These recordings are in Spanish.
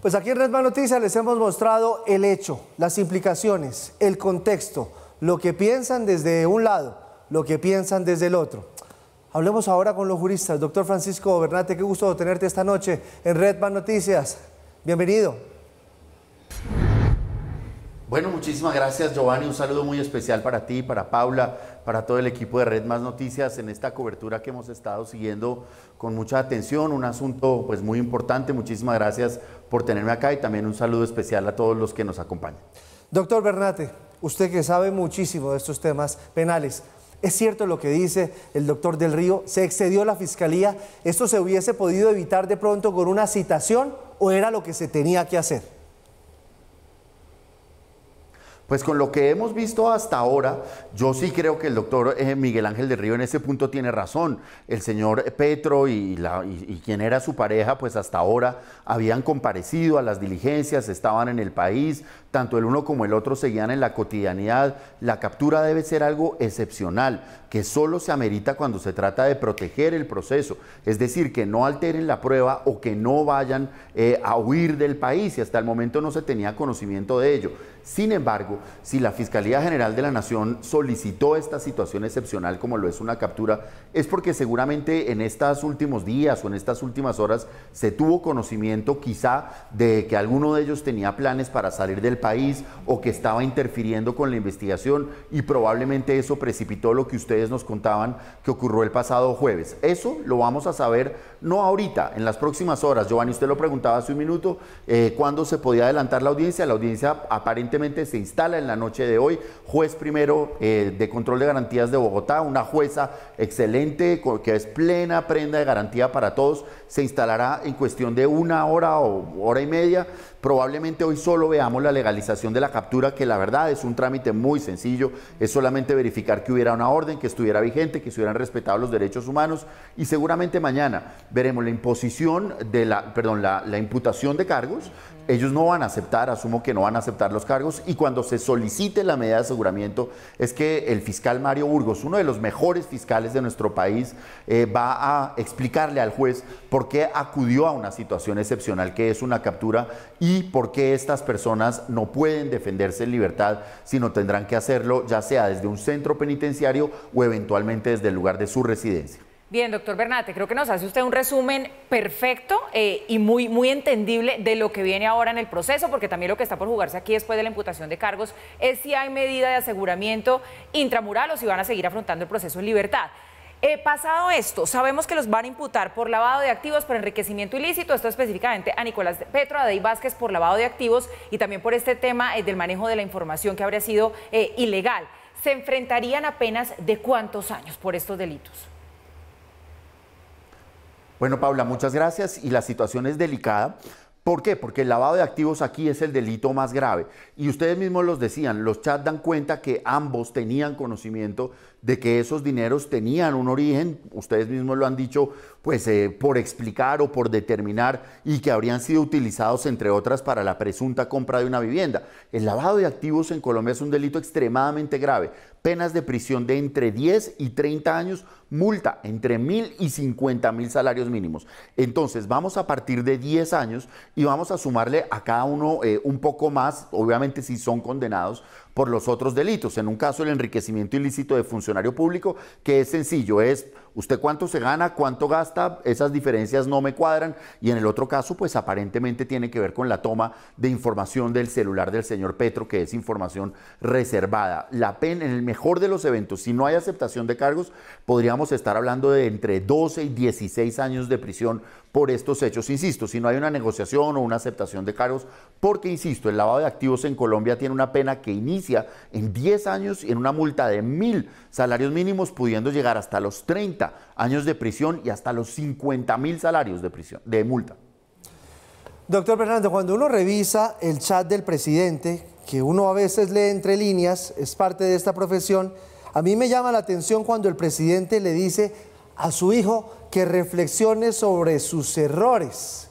Pues aquí en Redman Noticias les hemos mostrado el hecho, las implicaciones, el contexto, lo que piensan desde un lado, lo que piensan desde el otro. Hablemos ahora con los juristas. Doctor Francisco Bernate, qué gusto tenerte esta noche en Redman Noticias. Bienvenido. Bueno, muchísimas gracias, Giovanni. Un saludo muy especial para ti, para Paula, para todo el equipo de Redman Noticias en esta cobertura que hemos estado siguiendo con mucha atención. Un asunto pues muy importante. Muchísimas gracias por tenerme acá y también un saludo especial a todos los que nos acompañan. Doctor Bernate, usted que sabe muchísimo de estos temas penales, ¿es cierto lo que dice el doctor Del Río? ¿Se excedió la fiscalía? ¿Esto se hubiese podido evitar de pronto con una citación o era lo que se tenía que hacer? Pues con lo que hemos visto hasta ahora, yo sí creo que el doctor Miguel Ángel del Río en ese punto tiene razón. El señor Petro y quien era su pareja, pues hasta ahora habían comparecido a las diligencias, estaban en el país, tanto el uno como el otro seguían en la cotidianidad. La captura debe ser algo excepcional, que solo se amerita cuando se trata de proteger el proceso, es decir, que no alteren la prueba o que no vayan a huir del país, y hasta el momento no se tenía conocimiento de ello. Sin embargo, si la Fiscalía General de la Nación solicitó esta situación excepcional como lo es una captura, es porque seguramente en estos últimos días o en estas últimas horas se tuvo conocimiento quizá de que alguno de ellos tenía planes para salir del país o que estaba interfiriendo con la investigación, y probablemente eso precipitó lo que ustedes nos contaban que ocurrió el pasado jueves. Eso lo vamos a saber no ahorita, en las próximas horas. Giovanni, usted lo preguntaba hace un minuto, ¿cuándo se podía adelantar la audiencia? La audiencia aparentemente se instala en la noche de hoy. Juez primero de control de garantías de Bogotá, una jueza excelente que es plena prenda de garantía para todos, se instalará en cuestión de una hora o hora y media. Probablemente hoy solo veamos la legalización de la captura, que la verdad es un trámite muy sencillo, es solamente verificar que hubiera una orden, que estuviera vigente, que estuvieran respetados los derechos humanos, y seguramente mañana veremos la imposición de la imputación de cargos. Ellos no van a aceptar, asumo que no van a aceptar los cargos, y cuando se solicite la medida de aseguramiento es que el fiscal Mario Burgos, uno de los mejores fiscales de nuestro país, va a explicarle al juez por qué acudió a una situación excepcional que es una captura y por qué estas personas no pueden defenderse en libertad, sino tendrán que hacerlo ya sea desde un centro penitenciario o eventualmente desde el lugar de su residencia. Bien, doctor Bernate, creo que nos hace usted un resumen perfecto y muy entendible de lo que viene ahora en el proceso, porque también lo que está por jugarse aquí después de la imputación de cargos es si hay medida de aseguramiento intramural o si van a seguir afrontando el proceso en libertad. Pasado esto, sabemos que los van a imputar por lavado de activos, por enriquecimiento ilícito, esto específicamente a Nicolás Petro, a Dey Vázquez por lavado de activos y también por este tema del manejo de la información que habría sido ilegal. ¿Se enfrentarían a penas de cuántos años por estos delitos? Bueno, Paula, muchas gracias, y la situación es delicada. ¿Por qué? Porque el lavado de activos aquí es el delito más grave. Y ustedes mismos los decían, los chats dan cuenta que ambos tenían conocimiento de que esos dineros tenían un origen, ustedes mismos lo han dicho, pues por explicar o por determinar, y que habrían sido utilizados, entre otras, para la presunta compra de una vivienda. El lavado de activos en Colombia es un delito extremadamente grave. Penas de prisión de entre 10 y 30 años, multa entre 1.000 y 50.000 salarios mínimos. Entonces vamos a partir de 10 años y vamos a sumarle a cada uno un poco más, obviamente si son condenados por los otros delitos. En un caso, el enriquecimiento ilícito de funcionario público, que es sencillo, es usted cuánto se gana, cuánto gasta, esas diferencias no me cuadran, y en el otro caso, pues aparentemente tiene que ver con la toma de información del celular del señor Petro, que es información reservada. La pena, en el mejor de los eventos, si no hay aceptación de cargos, podríamos estar hablando de entre 12 y 16 años de prisión por estos hechos. Insisto, si no hay una negociación o una aceptación de cargos, porque, insisto, el lavado de activos en Colombia tiene una pena que inicia en 10 años y en una multa de 1.000 salarios mínimos, pudiendo llegar hasta los 30 años de prisión y hasta los 50.000 salarios de prisión, de multa. Doctor Fernando, cuando uno revisa el chat del presidente, que uno a veces lee entre líneas, es parte de esta profesión, a mí me llama la atención cuando el presidente le dice a su hijo que reflexione sobre sus errores,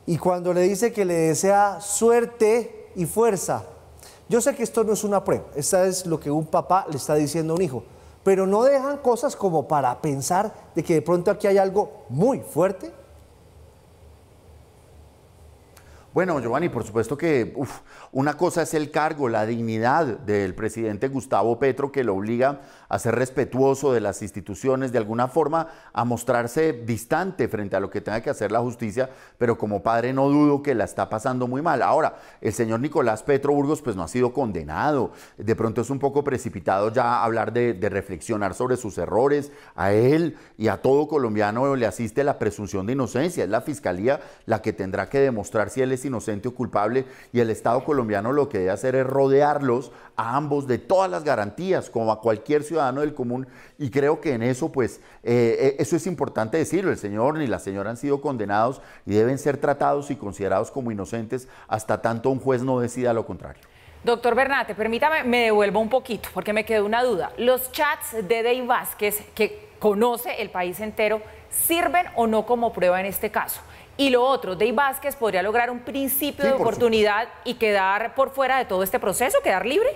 y cuando le dice que le desea suerte y fuerza. Yo sé que esto no es una prueba, esta es lo que un papá le está diciendo a un hijo, pero no dejan cosas como para pensar de que de pronto aquí hay algo muy fuerte. Bueno, Giovanni, por supuesto que una cosa es el cargo, la dignidad del presidente Gustavo Petro, que lo obliga a ser respetuoso de las instituciones, de alguna forma a mostrarse distante frente a lo que tenga que hacer la justicia, pero como padre no dudo que la está pasando muy mal. Ahora, el señor Nicolás Petro Burgos pues no ha sido condenado, de pronto es un poco precipitado ya hablar de reflexionar sobre sus errores. A él y a todo colombiano le asiste la presunción de inocencia, es la fiscalía la que tendrá que demostrar si él es inocente o culpable, y el Estado colombiano lo que debe hacer es rodearlos a ambos de todas las garantías, como a cualquier ciudadano del común, y creo que en eso pues eso es importante decirlo. El señor ni la señora han sido condenados y deben ser tratados y considerados como inocentes hasta tanto un juez no decida lo contrario. Doctor Bernate, permítame, me devuelvo un poquito porque me quedó una duda. ¿Los chats de Dey Vázquez, que conoce el país entero, sirven o no como prueba en este caso? Y lo otro, Dey Vázquez podría lograr un principio de oportunidad y quedar por fuera de todo este proceso, quedar libre.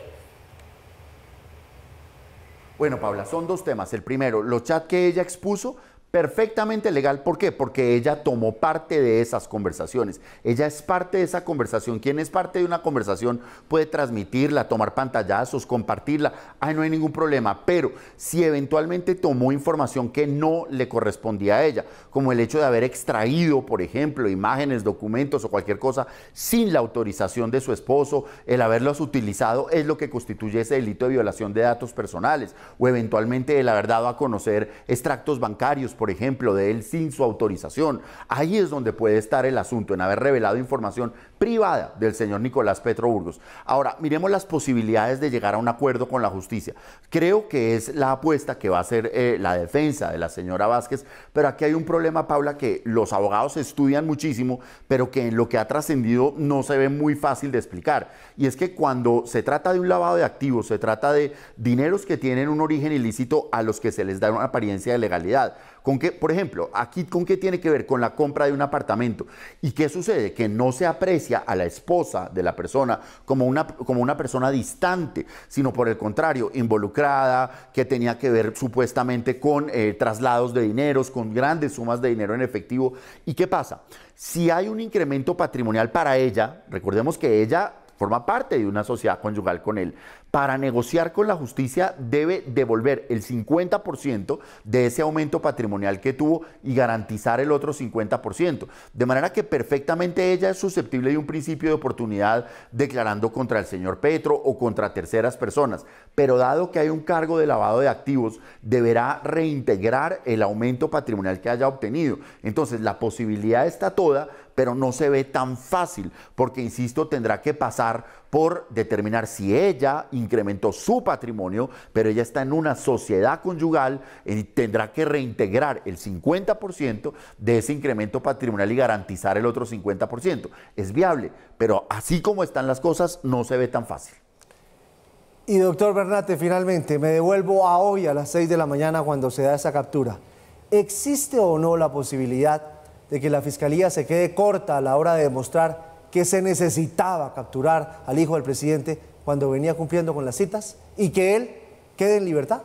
Bueno, Paula, son dos temas. El primero, los chats que ella expuso, perfectamente legal. ¿Por qué? Porque ella tomó parte de esas conversaciones. Ella es parte de esa conversación. Quien es parte de una conversación puede transmitirla, tomar pantallazos, compartirla. Ay, no hay ningún problema. Pero si eventualmente tomó información que no le correspondía a ella, como el hecho de haber extraído, por ejemplo, imágenes, documentos o cualquier cosa sin la autorización de su esposo, el haberlos utilizado es lo que constituye ese delito de violación de datos personales, o eventualmente el haber dado a conocer extractos bancarios, por ejemplo, de él sin su autorización. Ahí es donde puede estar el asunto, en haber revelado información privada del señor Nicolás Petro Burgos. Ahora, miremos las posibilidades de llegar a un acuerdo con la justicia. Creo que es la apuesta que va a hacer la defensa de la señora Vázquez, pero aquí hay un problema, Paula, que los abogados estudian muchísimo, pero que en lo que ha trascendido no se ve muy fácil de explicar. Y es que cuando se trata de un lavado de activos, se trata de dineros que tienen un origen ilícito a los que se les da una apariencia de legalidad. ¿Con qué, por ejemplo, aquí con qué tiene que ver? Con la compra de un apartamento. ¿Y qué sucede? Que no se aprecia a la esposa de la persona como una persona distante, sino por el contrario, involucrada, que tenía que ver supuestamente con traslados de dineros, con grandes sumas de dinero en efectivo. ¿Y qué pasa? Si hay un incremento patrimonial para ella, recordemos que ella forma parte de una sociedad conyugal con él, para negociar con la justicia debe devolver el 50% de ese aumento patrimonial que tuvo y garantizar el otro 50%. De manera que perfectamente ella es susceptible de un principio de oportunidad declarando contra el señor Petro o contra terceras personas. Pero dado que hay un cargo de lavado de activos, deberá reintegrar el aumento patrimonial que haya obtenido. Entonces la posibilidad está toda, pero no se ve tan fácil, porque, insisto, tendrá que pasar por determinar si ella incrementó su patrimonio, pero ella está en una sociedad conyugal y tendrá que reintegrar el 50% de ese incremento patrimonial y garantizar el otro 50%. Es viable, pero así como están las cosas, no se ve tan fácil. Y doctor Bernate, finalmente, me devuelvo a hoy a las 6 de la mañana cuando se da esa captura. ¿Existe o no la posibilidad de que la Fiscalía se quede corta a la hora de demostrar que se necesitaba capturar al hijo del presidente cuando venía cumpliendo con las citas y que él quede en libertad?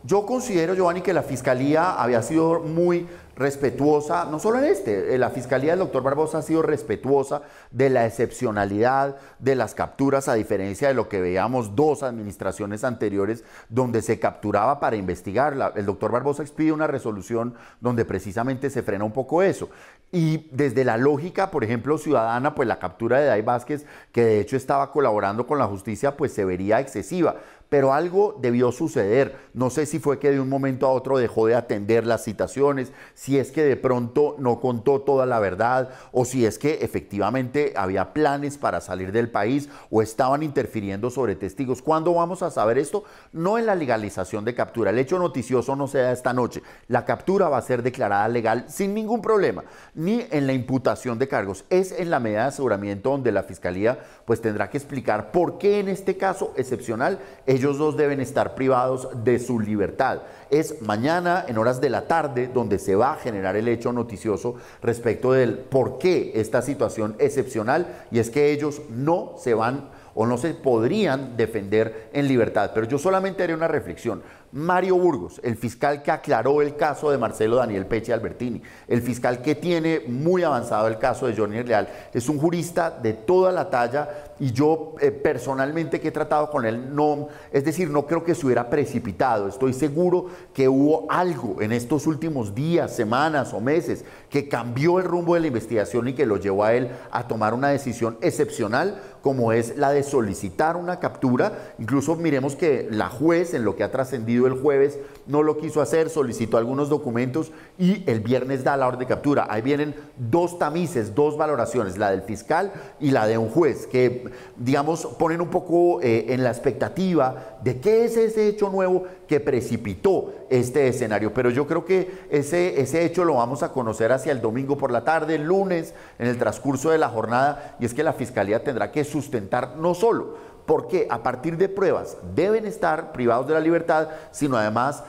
Yo considero, Giovanni, que la Fiscalía había sido muy respetuosa, no solo en la Fiscalía del doctor Barbosa ha sido respetuosa de la excepcionalidad de las capturas, a diferencia de lo que veíamos dos administraciones anteriores donde se capturaba para investigar. El doctor Barbosa expide una resolución donde precisamente se frena un poco eso. Y desde la lógica, por ejemplo, ciudadana, pues la captura de Dey Vázquez, que de hecho estaba colaborando con la justicia, pues se vería excesiva. Pero algo debió suceder. No sé si fue que de un momento a otro dejó de atender las citaciones, si es que de pronto no contó toda la verdad, o si es que efectivamente había planes para salir del país o estaban interfiriendo sobre testigos. ¿Cuándo vamos a saber esto? No en la legalización de captura. El hecho noticioso no se da esta noche. La captura va a ser declarada legal sin ningún problema, ni en la imputación de cargos. Es en la medida de aseguramiento donde la Fiscalía pues tendrá que explicar por qué en este caso excepcional ellos dos deben estar privados de su libertad. Es mañana en horas de la tarde donde se va a generar el hecho noticioso respecto del por qué esta situación excepcional, y es que ellos no se van o no se podrían defender en libertad. Pero yo solamente haré una reflexión. Mario Burgos, el fiscal que aclaró el caso de Marcelo Daniel Peche Albertini, el fiscal que tiene muy avanzado el caso de Johnny Leal, es un jurista de toda la talla y yo personalmente que he tratado con él, no, es decir, no creo que se hubiera precipitado. Estoy seguro que hubo algo en estos últimos días, semanas o meses que cambió el rumbo de la investigación y que lo llevó a él a tomar una decisión excepcional como es la de solicitar una captura. Incluso miremos que la juez, en lo que ha trascendido el jueves, no lo quiso hacer, solicitó algunos documentos y el viernes da la orden de captura. Ahí vienen dos tamices, dos valoraciones, la del fiscal y la de un juez, que digamos ponen un poco en la expectativa de qué es ese hecho nuevo que precipitó este escenario. Pero yo creo que ese hecho lo vamos a conocer hacia el domingo por la tarde, el lunes, en el transcurso de la jornada, y es que la Fiscalía tendrá que sustentar no solo porque a partir de pruebas deben estar privados de la libertad, sino además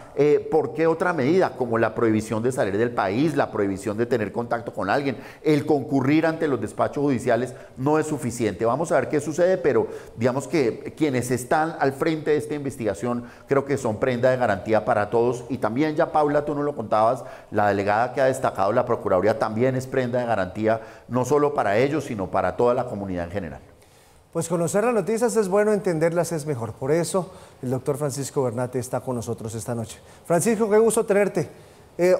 por qué otra medida, como la prohibición de salir del país, la prohibición de tener contacto con alguien, el concurrir ante los despachos judiciales no es suficiente. Vamos a ver qué sucede, pero digamos que quienes están al frente de esta investigación creo que son prenda de garantía para todos. Y también ya Paula, tú nos lo contabas, la delegada que ha destacado la Procuraduría también es prenda de garantía, no solo para ellos, sino para toda la comunidad en general. Pues conocer las noticias es bueno, entenderlas es mejor. Por eso el doctor Francisco Bernate está con nosotros esta noche. Francisco, qué gusto tenerte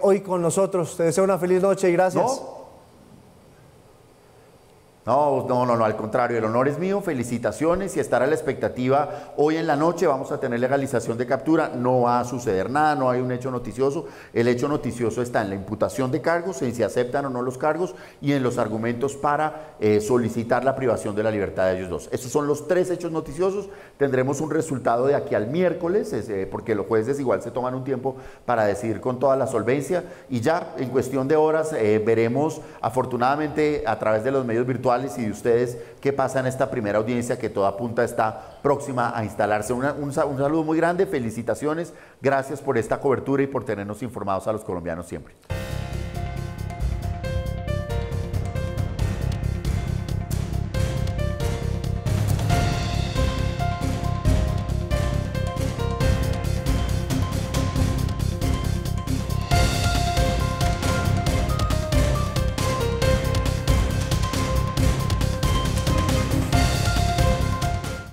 hoy con nosotros. Te deseo una feliz noche y gracias. No, al contrario, el honor es mío, felicitaciones y estar a la expectativa. Hoy en la noche vamos a tener legalización de captura, no va a suceder nada, no hay un hecho noticioso. El hecho noticioso está en la imputación de cargos, en si aceptan o no los cargos y en los argumentos para solicitar la privación de la libertad de ellos dos. Esos son los tres hechos noticiosos. Tendremos un resultado de aquí al miércoles, porque los jueces igual se toman un tiempo para decidir con toda la solvencia y ya en cuestión de horas veremos afortunadamente a través de los medios virtuales y de ustedes qué pasa en esta primera audiencia que toda punta está próxima a instalarse. Un saludo muy grande, felicitaciones, gracias por esta cobertura y por tenernos informados a los colombianos siempre.